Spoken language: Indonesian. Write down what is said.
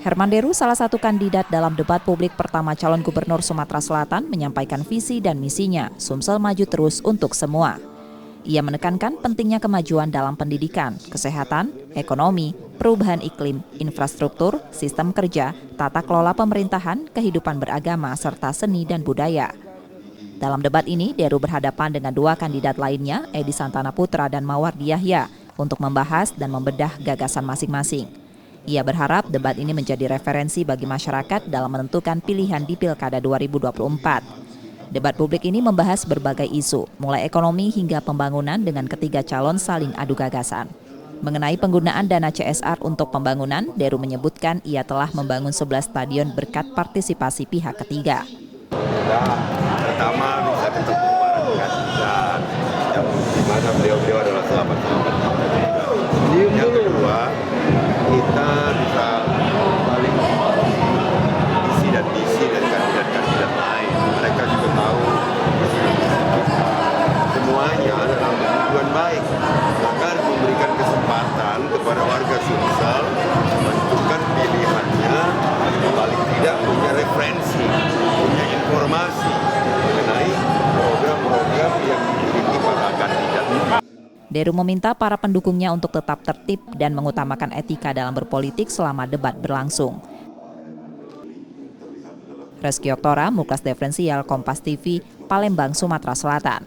Herman Deru, salah satu kandidat dalam debat publik pertama calon gubernur Sumatera Selatan, menyampaikan visi dan misinya, Sumsel maju terus untuk semua. Ia menekankan pentingnya kemajuan dalam pendidikan, kesehatan, ekonomi, perubahan iklim, infrastruktur, sistem kerja, tata kelola pemerintahan, kehidupan beragama, serta seni dan budaya. Dalam debat ini, Deru berhadapan dengan dua kandidat lainnya, Edi Santana Putra dan Mawardi Yahya, untuk membahas dan membedah gagasan masing-masing. Ia berharap debat ini menjadi referensi bagi masyarakat dalam menentukan pilihan di Pilkada 2024. Debat publik ini membahas berbagai isu, mulai ekonomi hingga pembangunan dengan ketiga calon saling adu gagasan. Mengenai penggunaan dana CSR untuk pembangunan, Deru menyebutkan ia telah membangun 11 stadion berkat partisipasi pihak ketiga. Pertama bisa ketemu para kandidat, di mana beliau adalah sahabat-sahabat kita juga. Yang kedua, kita bisa saling isi dan visi dari kandidat-kandidat lain. Mereka juga tahu semuanya dalam tujuan baik, agar memberikan kesempatan kepada warga Sumsel menentukan pilihannya, paling tidak punya referensi, punya informasi mengenai program-program yang dimiliki para kandidat. Deru meminta para pendukungnya untuk tetap tertib dan mengutamakan etika dalam berpolitik selama debat berlangsung. Reski Oktora, Muklas Diferensial, Kompas TV, Palembang, Sumatera Selatan.